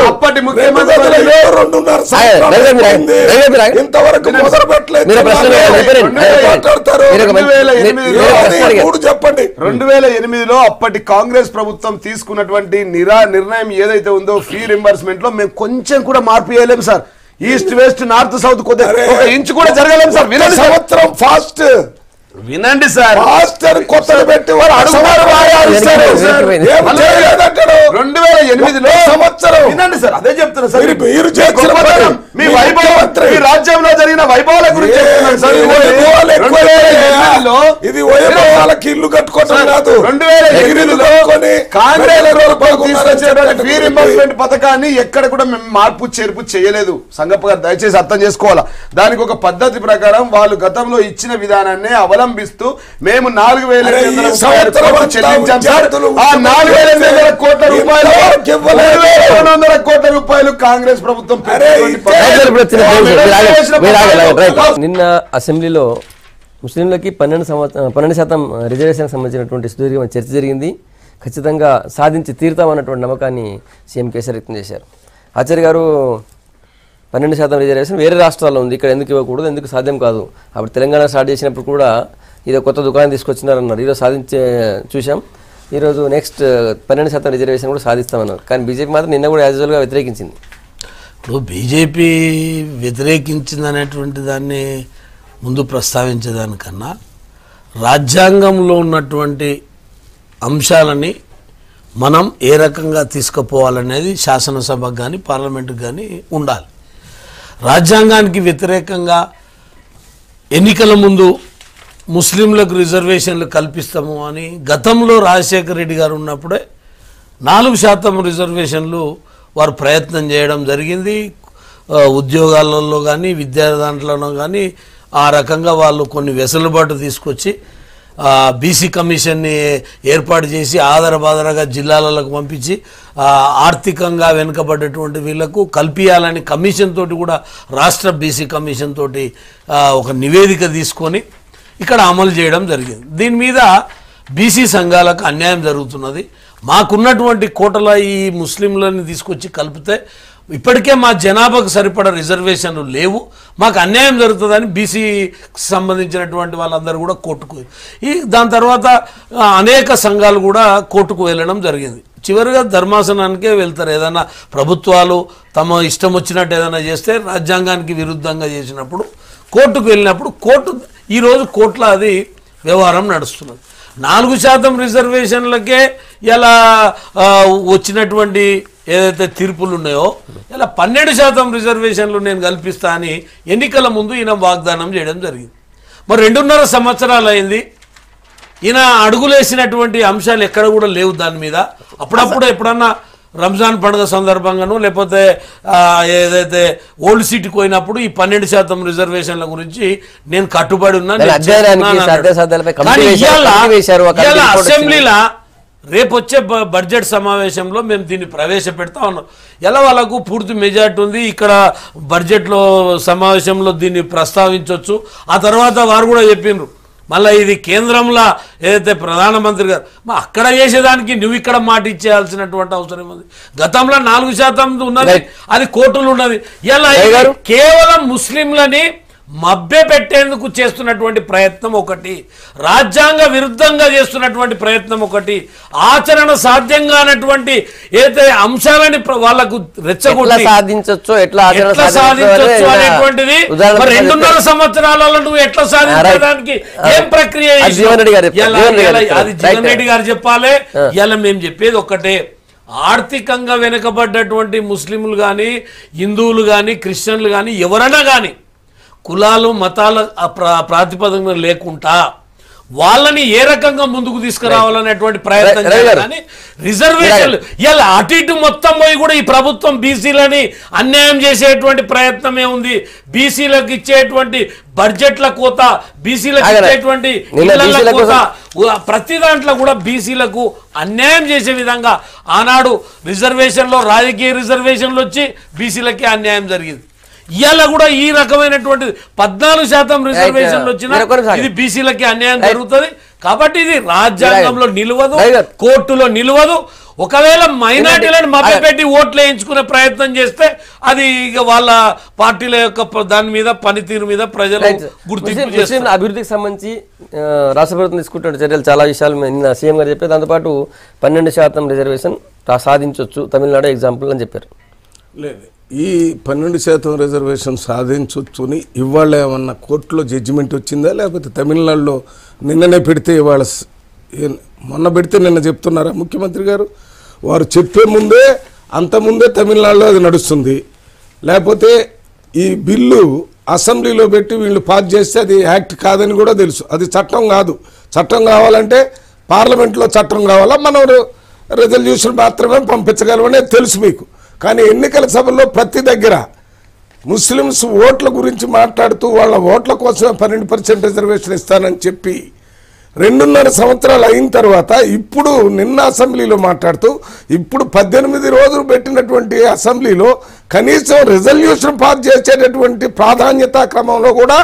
అప్పటి ముఖ్యమంత్రి 2.5 ఇంతవరకు మొదలు పెట్టలేదు. చెప్పండి. 2008లో అప్పటి కాంగ్రెస్ ప్రభుత్వం తీసుకున్నటువంటి నిర్ణయం ఏదైతే ఉందో ఫీ రింబర్స్మెంట్ లో మేము కొంచెం కూడా మార్పు చేయలేము sir. East west north south కొద్దిగా ఇంచు కూడా జరగలేము సార్. సంవత్సరం ఫాస్ట్ వినండి సార్, కొత్తలు పెట్టి 2008లో సంవత్సరం వినండి సార్, అదే చెప్తున్నా సార్. మీరు మీ వైభవం, మీ రాజ్యంలో జరిగిన వైభవాల గురించి ఇది వైభవాలకి ఇల్లు కట్టుకోవడం కాదు. 2008లో కాంగ్రెస్ ఫీ రింబర్స్మెంట్ పథకాన్ని ఎక్కడ కూడా మేము మార్పు చేర్పు చేయలేదు. సంగప్ప గారు దయచేసి అర్థం చేసుకోవాలా. దానికి ఒక పద్ధతి ప్రకారం వాళ్ళు గతంలో ఇచ్చిన విధానాన్ని అవలంబిస్తూ మేము 4,800 చెల్లించాం సార్. ఆ 4,800 కోట్ల రూపాయలు 200 కోట్ల రూపాయలు కాంగ్రెస్ ప్రభుత్వం. నిన్న అసెంబ్లీలో ముస్లింలకి 12% రిజర్వేషన్ సంబంధించినటువంటి సుదీర్ఘమైన చర్చ జరిగింది. ఖచ్చితంగా సాధించి తీరుతామన్నటువంటి నమ్మకాన్ని సీఎం కేసీఆర్ వ్యక్తం చేశారు. ఆచార్య గారు 12% రిజర్వేషన్ వేరే రాష్ట్రాల్లో ఉంది, ఇక్కడ ఎందుకు ఇవ్వకూడదు, ఎందుకు సాధ్యం కాదు, అప్పుడు తెలంగాణ స్టార్ట్ చేసినప్పుడు కూడా ఇదో కొత్త దుకాణం తీసుకొచ్చినారన్నారు. ఈరోజు సాధించే చూసాం. ఈరోజు నెక్స్ట్ 12% రిజర్వేషన్ కూడా సాధిస్తామన్నారు. కానీ బీజేపీ మాత్రం నిన్న కూడా యాజ్ యూజువల్గా వ్యతిరేకించింది. ఇప్పుడు బీజేపీ వ్యతిరేకించింది అనేటువంటి దాన్ని ముందు ప్రస్తావించేదానికన్నా రాజ్యాంగంలో ఉన్నటువంటి అంశాలని మనం ఏ రకంగా తీసుకుపోవాలనేది శాసనసభకు కానీ పార్లమెంటుకు కానీ ఉండాలి. రాజ్యాంగానికి వ్యతిరేకంగా ఎన్నికల ముందు ముస్లింలకు రిజర్వేషన్లు కల్పిస్తాము అని గతంలో రాజశేఖర రెడ్డి గారు ఉన్నప్పుడే 4% రిజర్వేషన్లు వారు ప్రయత్నం చేయడం జరిగింది. ఉద్యోగాలలో కానీ విద్యా దాంట్లోనూ కానీ ఆ రకంగా వాళ్ళు కొన్ని వెసులుబాటు తీసుకొచ్చి బీసీ కమిషన్ని ఏర్పాటు చేసి ఆధారబాధరగా జిల్లాలకు పంపించి ఆర్థికంగా వెనుకబడ్డటువంటి వీళ్లకు కల్పియాలని కమిషన్ తోటి కూడా రాష్ట్ర బీసీ కమిషన్ తోటి ఒక నివేదిక తీసుకొని ఇక్కడ అమలు చేయడం జరిగింది. దీని మీద బీసీ సంఘాలకు అన్యాయం జరుగుతున్నది. మాకున్నటువంటి కోటల ఈ ముస్లింలని తీసుకొచ్చి కలిపితే ఇప్పటికే మా జనాభాకు సరిపడ రిజర్వేషన్లు లేవు, మాకు అన్యాయం జరుగుతుందని బీసీకి సంబంధించినటువంటి వాళ్ళందరూ కూడా కోర్టుకు దాని తర్వాత అనేక సంఘాలు కూడా కోర్టుకు వెళ్ళడం జరిగింది. చివరిగా ధర్మాసనానికే వెళ్తారు. ఏదైనా ప్రభుత్వాలు తమ ఇష్టం వచ్చినట్టు ఏదైనా చేస్తే రాజ్యాంగానికి విరుద్ధంగా చేసినప్పుడు కోర్టుకు వెళ్ళినప్పుడు ఈరోజు కోర్టులో అది వ్యవహారం నడుస్తున్నది. 4% రిజర్వేషన్లకే ఇలా వచ్చినటువంటి ఏదైతే తీర్పులు ఉన్నాయో ఇలా 12% రిజర్వేషన్లు నేను కల్పిస్తా అని ఎన్నికల ముందు ఈయన వాగ్దానం చేయడం జరిగింది. మరి 2.5 సంవత్సరాలు అయింది. ఈయన అడుగులేసినటువంటి అంశాలు ఎక్కడ కూడా లేవు దాని మీద. అప్పుడప్పుడు ఎప్పుడన్నా రంజాన్ పండుగ సందర్భంగాను లేకపోతే ఏదైతే ఓల్డ్ సిటీకి పోయినప్పుడు ఈ 12% రిజర్వేషన్ల గురించి నేను కట్టుబడి ఉన్నాను. అసెంబ్లీలో రేపు వచ్చే బడ్జెట్ సమావేశంలో మేము దీన్ని ప్రవేశపెడతా ఉన్నాం. ఎలా వాళ్ళకు పూర్తి మెజార్టీ ఉంది, ఇక్కడ బడ్జెట్లో సమావేశంలో దీన్ని ప్రస్తావించవచ్చు. ఆ తర్వాత వారు కూడా చెప్పిండ్రు మళ్ళీ ఇది కేంద్రంలో ఏదైతే ప్రధానమంత్రి గారు అక్కడ చేసేదానికి నువ్వు ఇక్కడ మాట ఇచ్చేయాల్సినటువంటి అవసరం ఉంది. గతంలో 4% ఉన్నది, అది కోర్టులు ఉన్నది. ఇలా కేవలం ముస్లింలని మభ్య పెట్టేందుకు చేస్తున్నటువంటి ప్రయత్నం ఒకటి, రాజ్యాంగ విరుద్ధంగా చేస్తున్నటువంటి ప్రయత్నం ఒకటి, ఆచరణ సాధ్యంగానటువంటి ఏదైతే అంశాలని వాళ్ళకు రెచ్చగొట్టి సాధించొచ్చు అనేటువంటిది 2.5 సంవత్సరాలలో నువ్వు ఎట్లా సాధించడానికి ఏం ప్రక్రియ అది జీవన్ రెడ్డి గారు చెప్పాలి. ఇలా మేము చెప్పేది ఒక్కటే, ఆర్థికంగా వెనుకబడ్డటువంటి ముస్లింలు కానీ హిందువులు కానీ క్రిస్టియన్లు కానీ ఎవరైనా కానీ కులాలు మతాల ప్రాతిపదికన లేకుండా వాళ్ళని ఏ రకంగా ముందుకు తీసుకురావాలనేటువంటి ప్రయత్నం చేయాలని రిజర్వేషన్లు ఇలా అటు ఇటు మొత్తం పోయి కూడా ఈ ప్రభుత్వం బీసీలని అన్యాయం చేసేటువంటి ప్రయత్నమే ఉంది. బీసీలకు ఇచ్చేటువంటి బడ్జెట్ల కోత, బీసీలకు ఇచ్చేటువంటి కోత, ప్రతి దాంట్లో కూడా బీసీలకు అన్యాయం చేసే విధంగా ఆనాడు రిజర్వేషన్లో రాజకీయ రిజర్వేషన్లు వచ్చి బీసీలకి అన్యాయం జరిగింది. ఇవాళ కూడా ఈ రకమైనటువంటి 14% రిజర్వేషన్లు వచ్చినా ఇది బీసీలకి అన్యాయం జరుగుతుంది. కాబట్టి ఇది రాజ్యాంగంలో నిలవదు, కోర్టులో నిలవదు. ఒకవేళ మైనార్టీలను మభ్యపెట్టి ఓట్లు వేయించుకునే ప్రయత్నం చేస్తే అది ఇక వాళ్ళ పార్టీల యొక్క దాని మీద పనితీరు మీద ప్రజలు గుర్తింపు చేస్తారు. అభివృద్ధికి సంబంధించి రాష్ట్ర ప్రభుత్వం తీసుకుంటున్న చర్యలు చాలా విషయాలు నిన్న సీఎం గారు చెప్పారు. దాంతోపాటు 12% రిజర్వేషన్ సాధించవచ్చు తమిళనాడు ఎగ్జాంపుల్ అని చెప్పారు. లేదు, ఈ 12% రిజర్వేషన్ సాధించవచ్చుని ఇవాళ ఏమన్నా కోర్టులో జడ్జిమెంట్ వచ్చిందా, లేకపోతే తమిళనాడులో నిన్ననే పెడితే ఇవాళ మొన్న పెడితే నిన్న చెప్తున్నారా ముఖ్యమంత్రి గారు? వారు చెప్పే ముందే అంతకుముందే తమిళనాడులో అది నడుస్తుంది. లేకపోతే ఈ బిల్లు అసెంబ్లీలో పెట్టి వీళ్ళు పాస్ చేస్తే అది యాక్ట్ కాదని కూడా తెలుసు. అది చట్టం కాదు. చట్టం కావాలంటే పార్లమెంట్లో చట్టం కావాలా, మనం రెజల్యూషన్ మాత్రమే పంపించగలమనే తెలుసు మీకు. కానీ ఎన్నికల సభల్లో ప్రతి దగ్గర ముస్లిమ్స్ ఓట్ల గురించి మాట్లాడుతూ వాళ్ళ ఓట్ల కోసమే 12% రిజర్వేషన్ ఇస్తానని చెప్పి 2.5 సంవత్సరాలు అయిన తర్వాత ఇప్పుడు నిన్న అసెంబ్లీలో మాట్లాడుతూ ఇప్పుడు 18 రోజులు పెట్టినటువంటి అసెంబ్లీలో కనీసం రిజల్యూషన్ పాస్ చేసేటటువంటి ప్రాధాన్యతా క్రమంలో కూడా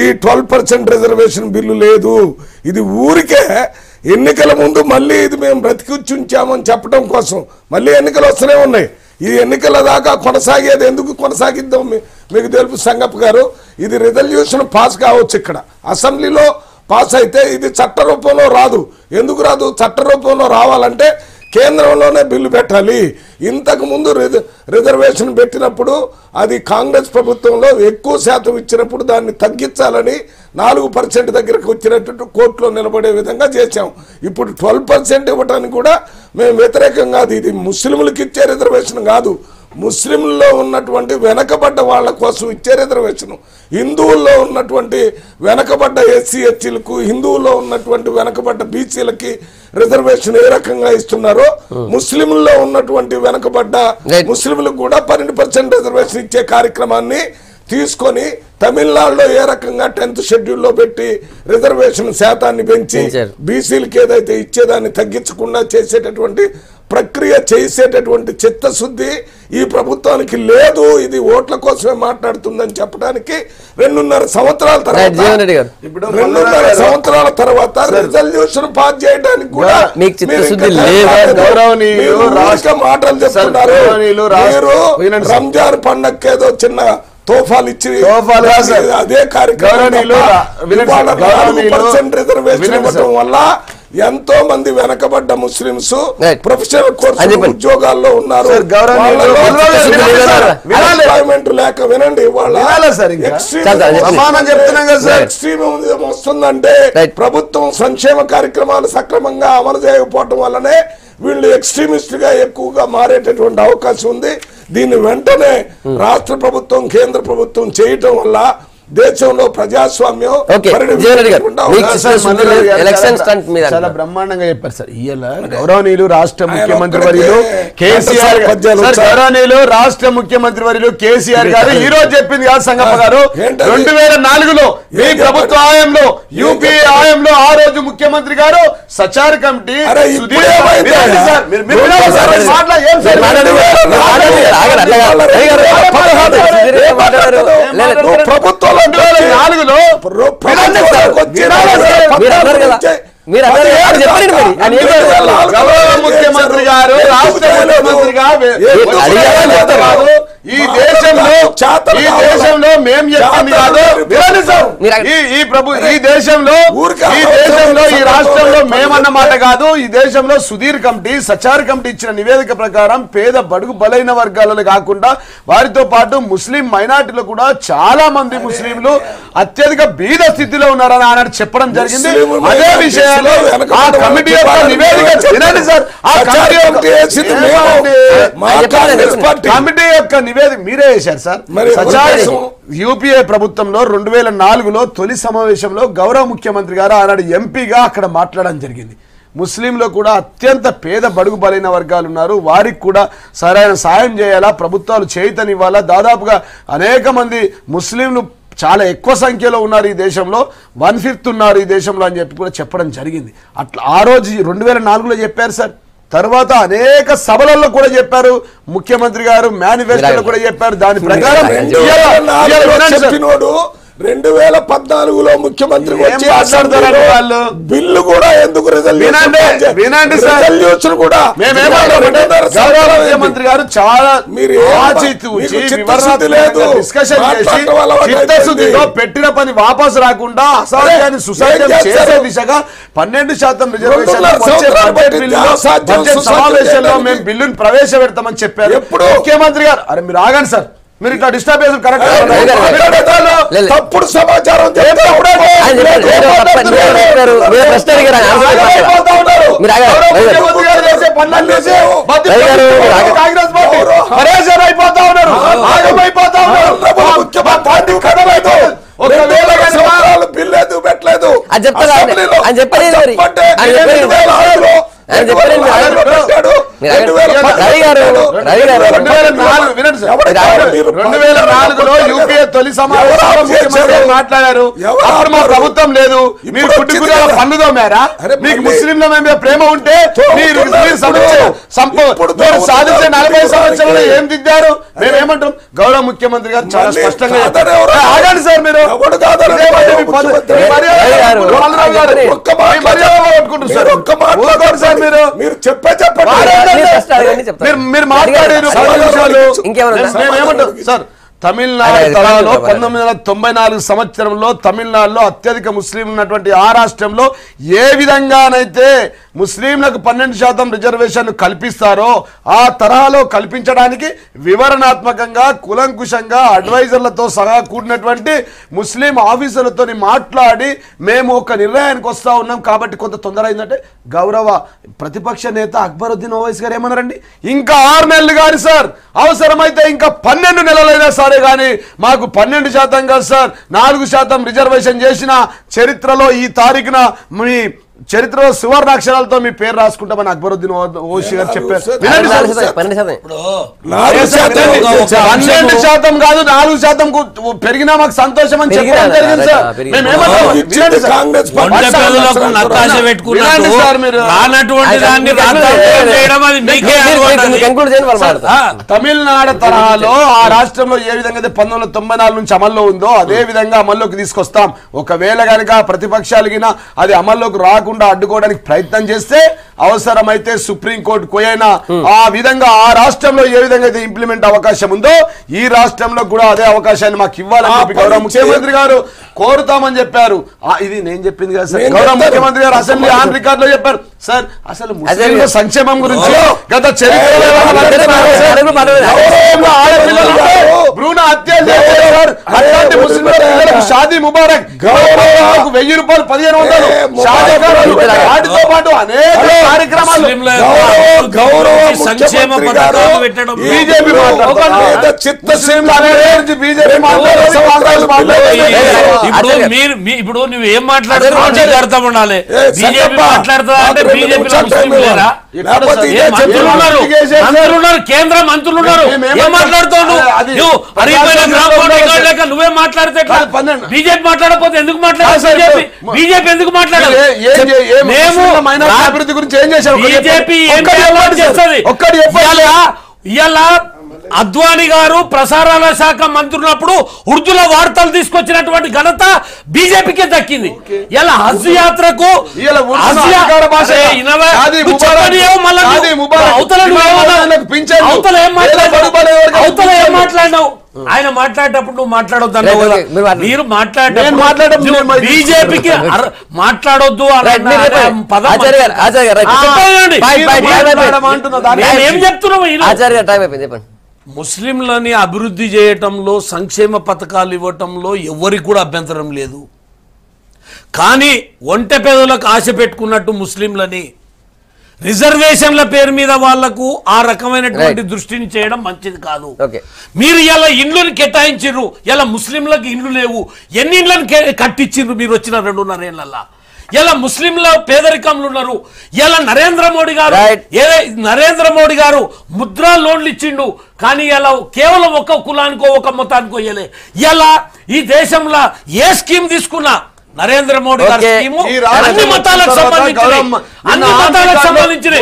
ఈ 12% రిజర్వేషన్ బిల్లు లేదు. ఇది ఊరికే ఎన్నికల ముందు మళ్ళీ ఇది మేము బ్రతికించామని చెప్పడం కోసం మళ్ళీ ఎన్నికలు వస్తూనే ఉన్నాయి. ఈ ఎన్నికల దాకా కొనసాగేది ఎందుకు కొనసాగిద్దాం? మీకు తెలుపు సంగప్ గారు, ఇది రిజల్యూషన్ పాస్ కావచ్చు, ఇక్కడ అసెంబ్లీలో పాస్ అయితే ఇది చట్ట రూపంలో రాదు. ఎందుకు రాదు? చట్ట రూపంలో రావాలంటే కేంద్రంలోనే బిల్లు పెట్టాలి. ఇంతకు ముందు రిజర్వేషన్ పెట్టినప్పుడు అది కాంగ్రెస్ ప్రభుత్వంలో ఎక్కువ శాతం ఇచ్చినప్పుడు దాన్ని తగ్గించాలని 4% దగ్గరకు వచ్చినట్టు కోర్టులో నిలబడే విధంగా చేశాం. ఇప్పుడు 12% ఇవ్వడానికి కూడా మేము వ్యతిరేకం కాదు. ఇది ముస్లింలకు ఇచ్చే రిజర్వేషన్ కాదు, ముస్లింల్లో ఉన్నటువంటి వెనకబడ్డ వాళ్ళ కోసం ఇచ్చే రిజర్వేషన్. హిందువుల్లో ఉన్నటువంటి వెనకబడ్డ ఎస్సీ ఎస్టీలకు, హిందువుల్లో ఉన్నటువంటి వెనకబడ్డ బీసీలకి రిజర్వేషన్ ఏ రకంగా ఇస్తున్నారో ముస్లింల్లో ఉన్నటువంటి వెనకబడ్డ ముస్లింలకు కూడా 12% రిజర్వేషన్ ఇచ్చే కార్యక్రమాన్ని తీసుకొని తమిళనాడులో ఏ రకంగా 10th షెడ్యూల్లో పెట్టి రిజర్వేషన్ శాతాన్ని పెంచి బీసీలకి ఏదైతే ఇచ్చేదాన్ని తగ్గించకుండా చేసేటటువంటి ప్రక్రియ చేసేటటువంటి చిత్తశుద్ధి ఈ ప్రభుత్వానికి లేదు. ఇది ఓట్ల కోసమే మాట్లాడుతుందని చెప్పడానికి 2.5 సంవత్సరాల తర్వాత రిజల్యూషన్ పాస్ చేయడానికి కూడా మాటలు చెప్తున్నారు. రంజాన్ పండగకి ఏదో చిన్న తోఫాలు ఇచ్చి అదే కార్యక్రమం రిజర్వేషన్ ఇవ్వడం వల్ల ఎంతో మంది వెనకబడ్డ ముస్లింస్ ప్రొఫెషనల్ కోర్సు ఉద్యోగాల్లో ఉన్నారు. లేక వినండి, వస్తుందంటే ప్రభుత్వం సంక్షేమ కార్యక్రమాలు సక్రమంగా అమలు చేయకపోవటం వల్లనే వీళ్ళు ఎక్స్ట్రీమిస్ట్ గా ఎక్కువగా మారేటటువంటి అవకాశం ఉంది. దీన్ని వెంటనే రాష్ట్ర ప్రభుత్వం కేంద్ర ప్రభుత్వం చేయటం వల్ల దేశంలో ప్రజాస్వామ్యం చాలా బ్రహ్మాండంగా చెప్పారు సార్. ఇయ్యాల గౌరవనీయులు రాష్ట్ర ముఖ్యమంత్రి వర్యులు కేసీఆర్ గౌరవనీయులు రాష్ట్ర ముఖ్యమంత్రి వర్యులు కేసీఆర్ గారు ఈ రోజు చెప్పింది కాదు సంగప్ప గారు, 2004లో మీ ప్రభుత్వ హయాంలో యూపీఏ హయాంలో ఆ రోజు ముఖ్యమంత్రి గారు సచార కమిటీ ప్రభుత్వం 2004లో గౌరవ ముఖ్యమంత్రి గారు రాష్ట్ర ముఖ్యమంత్రిగా ఈ దేశంలో మేము చెప్పింది కాదు, ఈ దేశంలో ఈ రాష్ట్రంలో మేమన్నమాట కాదు, ఈ దేశంలో సుధీర్ కమిటీ సచార్ కమిటీ ఇచ్చిన నివేదిక ప్రకారం పేద బడుగు బలైన వర్గాలను కాకుండా వారితో పాటు ముస్లిం మైనార్టీలు కూడా చాలా మంది ముస్లింలు అత్యధిక బీద స్థితిలో ఉన్నారని ఆనాడు చెప్పడం జరిగింది. అదే విషయాలు ఆ కమిటీ యొక్క నివేదిక వినండి సార్, ఆ కమిటీ యొక్క నివేదిక మీరే చేశారు సార్. యూపీఏ ప్రభుత్వంలో 2004లో తొలి సమావేశంలో గౌరవ ముఖ్యమంత్రి గారు ఆనాడు ఎంపీగా అక్కడ మాట్లాడడం జరిగింది. ముస్లింలో కూడా అత్యంత పేద బడుగు బలైన వర్గాలు ఉన్నారు, వారికి కూడా సరైన సాయం చేయాలా, ప్రభుత్వాలు చేయుతనివ్వాలా, దాదాపుగా అనేక మంది ముస్లింలు చాలా ఎక్కువ సంఖ్యలో ఉన్నారు ఈ దేశంలో, 1/5 ఉన్నారు ఈ దేశంలో అని చెప్పి కూడా చెప్పడం జరిగింది. అట్లా ఆ రోజు 2004లో చెప్పారు సార్. తర్వాత అనేక సభలలో కూడా చెప్పారు ముఖ్యమంత్రి గారు, మేనిఫెస్టోలో కూడా చెప్పారు. దాని ప్రకారం 2014లో ముఖ్యమంత్రి బిల్లు కూడా ఎందుకు ముఖ్యమంత్రి గారు చాలా డిస్కషన్ చేసి చిత్తశుద్ధితో పెట్టిన పని వాపసు రాకుండా అసాధ్యాన్ని సుసాధ్యం చేసే దిశగా 12% రిజర్వేషన్ సమావేశంలో మేము బిల్లును ప్రవేశపెడతామని చెప్పారు ముఖ్యమంత్రి గారు. అరే మీరు ఆగండి సార్, మీరు ఇట్లా డిస్టర్బ్ చేసి కరెక్ట్ తప్పుడు సమాచారం కాంగ్రెస్ పార్టీ అయిపోతా ఉన్నారు, ఆగమైపోతా ఉన్నారు. బిల్లు పెట్టలేదు అని చెప్పలేదు. యూపీఏ తొలి సమావేశంలో మాట్లాడారు, అప్పుడు మా ప్రభుత్వం లేదు, మీరు కుటుంబాల పన్ను తోమారా, మీకు ముస్లింల మీద ప్రేమ ఉంటే మీరు సాధించే 40 సంవత్సరాలు ఏం దిద్దారు మేమేమంటాం. గౌరవ ముఖ్యమంత్రి గారు చాలా స్పష్టంగా ఆగండి సార్, మీరు మీరు చెప్పండి మీరు మాట్లాడారు మేమేమంటారు సార్. తమిళనాడు తరాలో 1994 సంవత్సరంలో తమిళనాడులో అత్యధిక ముస్లింలు ఉన్నటువంటి ఆ రాష్ట్రంలో ఏ విధంగానైతే ముస్లింలకు 12% రిజర్వేషన్ కల్పిస్తారో ఆ తరహాలో కల్పించడానికి వివరణాత్మకంగా కులంకుశంగా అడ్వైజర్లతో సహా కూడినటువంటి ముస్లిం ఆఫీసర్లతో మాట్లాడి మేము ఒక నిర్ణయానికి వస్తా ఉన్నాం. కాబట్టి కొంత తొందర అయిందంటే గౌరవ ప్రతిపక్ష నేత అక్బరుద్దీన్ ఓవైసీ గారు ఏమన్నారండి, ఇంకా 6 నెలలు కానీ సార్, అవసరమైతే ఇంకా 12 నెలలైనా సరే కానీ మాకు 12% కాదు సార్ 4% రిజర్వేషన్ చేసిన చరిత్రలో ఈ తారీఖున మీ చరిత్రలో సువర్ణాక్షరాలతో మీ పేరు రాసుకుంటామని అక్బరుద్దీన్ ఓవైసీ గారు చెప్పారు. 12% కాదు 4% పెరిగినా మాకు సంతోషం అని చెప్పడం జరిగింది సార్. తమిళనాడు తరహాలో ఆ రాష్ట్రంలో ఏ విధంగా 1994 నుంచి అమల్లో ఉందో అదే విధంగా అమల్లోకి తీసుకొస్తాం. ఒకవేళ కనుక ప్రతిపక్షాలు గిన అది అమల్లోకి రాకుండా అడ్డుకోవడానికి ప్రయత్నం చేస్తే అవసరమైతే సుప్రీంకోర్టు పోయినా ఆ విధంగా ఆ రాష్ట్రంలో ఏ విధంగా అయితే ఇంప్లిమెంట్ అవకాశం ఉందో ఈ రాష్ట్రంలో కూడా అదే అవకాశాన్ని మాకు ఇవ్వాలని చెప్పి గౌరవ ముఖ్యమంత్రి గారు కోరుతామని చెప్పారు. ఇది నేను చెప్పింది కదా సార్. గౌరవ ముఖ్యమంత్రి గారు అసెంబ్లీ ఆన్ రికార్డ్ లో చెప్పారు. సార్ అసలు ముస్లింల సంక్షేమం గురించి గత చరిత్రలో భ్రూణ హత్యలు చేశారు. అట్లాంటి ముస్లింల పిల్లలకు షాదీ ముబారక్ 1000 రూపాయలు 1500 వాటితో పాటు అనేక కార్యక్రమాలు సంక్షేమ పథకాలు పెట్టడం బీజేపీ ఇప్పుడు నువ్వు ఏం మాట్లాడుతున్నావు అర్థం ఉండాలి. బీజేపీ మాట్లాడుతా అంటే బీజేపీ ముస్లింలు లేరా? మంత్రులు ఉన్నారు, కేంద్ర మంత్రులు ఉన్నారు. ఏం మాట్లాడుతావు నువ్వు? నువ్వే మాట్లాడితే బీజేపీ మాట్లాడకపోతే ఎందుకు మాట్లాడాలి? బీజేపీ ఎందుకు మాట్లాడాలి? అభివృద్ధి గురించి ఏం చేశారు? బీజేపీ ఇలా అద్వానీ గారు ప్రసారాల శాఖ మంత్రున్నప్పుడు ఉర్దూలో వార్తలు తీసుకొచ్చినటువంటి ఘనత బీజేపీకే దక్కింది. ఇలా హజ్ యాత్రకు అవతల ఏం మాట్లాడినావు? ఆయన మాట్లాడేటప్పుడు నువ్వు మాట్లాడొద్దు. మీరు బీజేపీకి మాట్లాడొద్దు ఏం చెప్తున్నావు? ముస్లింలని అభివృద్ధి చేయటంలో సంక్షేమ పథకాలు ఇవ్వటంలో ఎవరికి కూడా అభ్యంతరం లేదు. కానీ ఒంటె పేదలకు ఆశ పెట్టుకున్నట్టు ముస్లింలని రిజర్వేషన్ల పేరు మీద వాళ్లకు ఆ రకమైనటువంటి దృష్టిని చేయడం మంచిది కాదు. మీరు ఇలా ఇండ్లను కేటాయించారు, ఇలా ముస్లింలకు ఇండ్లు లేవు. ఎన్ని ఇండ్లను కట్టించారు మీరు వచ్చిన 2.5 ఏళ్లలో? ఇలా ముస్లింల పేదరికంలో ఉన్నారు. ఇలా నరేంద్ర మోడీ గారు ముద్రా లోన్లు ఇచ్చిండు, కానీ ఇలా కేవలం ఒక కులానికో ఒక మతానికో ఇయ్యలే. ఇలా ఈ దేశంలో ఏ స్కీమ్ తీసుకున్నా నరేంద్ర మోడీ గారి స్కీము అన్ని మతాలకు సంబంధించిన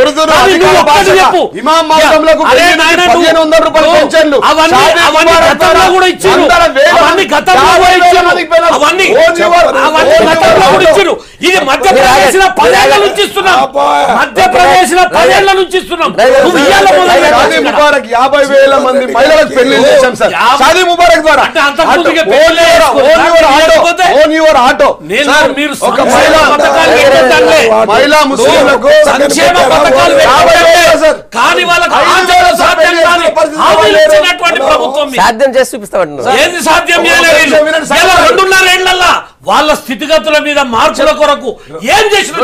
ఇది మధ్యప్రదేశ్ 10 ఏళ్ల నుంచి ఇస్తున్నాం. మధ్యప్రదేశ్ 10 ఏళ్ల నుంచి ఇస్తున్నాం. 50,000 మంది మహిళలకు పెళ్లి చేశాం సార్. షాదీ ముబారక్ ద్వారా ఆటో ఒక మహిళా ముస్లింలకు సంక్షేమ పథకాలు కానీ వాళ్ళకి సాధ్యం చేసి చూపిస్తామండి. ఏది సాధ్యం చేయలేదు? 2.5 ఏళ్లలో వాళ్ళ స్థితిగతుల మీద మార్పుల కొరకు ఏం చేసిన? 2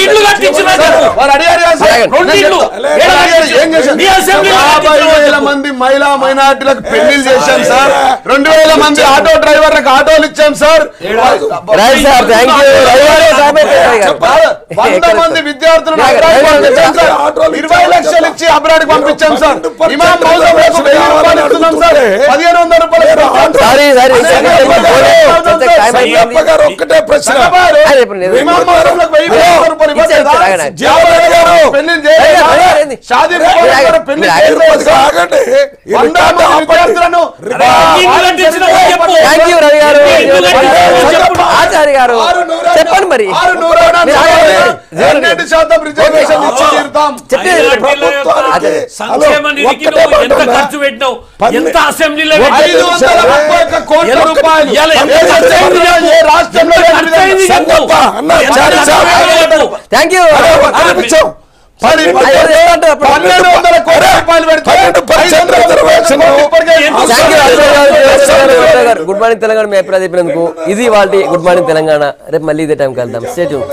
ఇళ్ళు కట్టించిన మంది మహిళా మైనార్టీలకు పెళ్లిళ్ళు చేశాం సార్. 2000 మంది ఆటో డ్రైవర్లకు ఆటోలు ఇచ్చాం సార్. 100 మంది విద్యార్థులను 20 లక్షలు ఇచ్చి అబ్రాడ్ పంపించాం సార్. ఇమాం మౌజంలకు 1000 రూపాయలు ఇస్తున్నాం సార్. 1500 రూపాయలు. ఒక్కటే ప్రశ్న, ఆచార్య గారు చెప్పండి మరి. 2% రిజర్వేషన్ ఇచ్చి తీరుతాం. సంక్షేమ నిధికి ఎంత ఖర్చు పెట్టినావు? ఎంత అసెంబ్లీలో 531 కోట్ల రూపాయలు రాష్ట్రంలో థ్యాంక్ యూ. 1200 కోట్ల రూపాయలు పెడితే గుడ్ మార్నింగ్ తెలంగాణ మీ అభిప్రాయం చెప్పినందుకు. ఇది వాళ్ళ గుడ్ మార్నింగ్ తెలంగాణ. రేపు మళ్ళీ ఇదే టైం కలుద్దాం. Stay tune.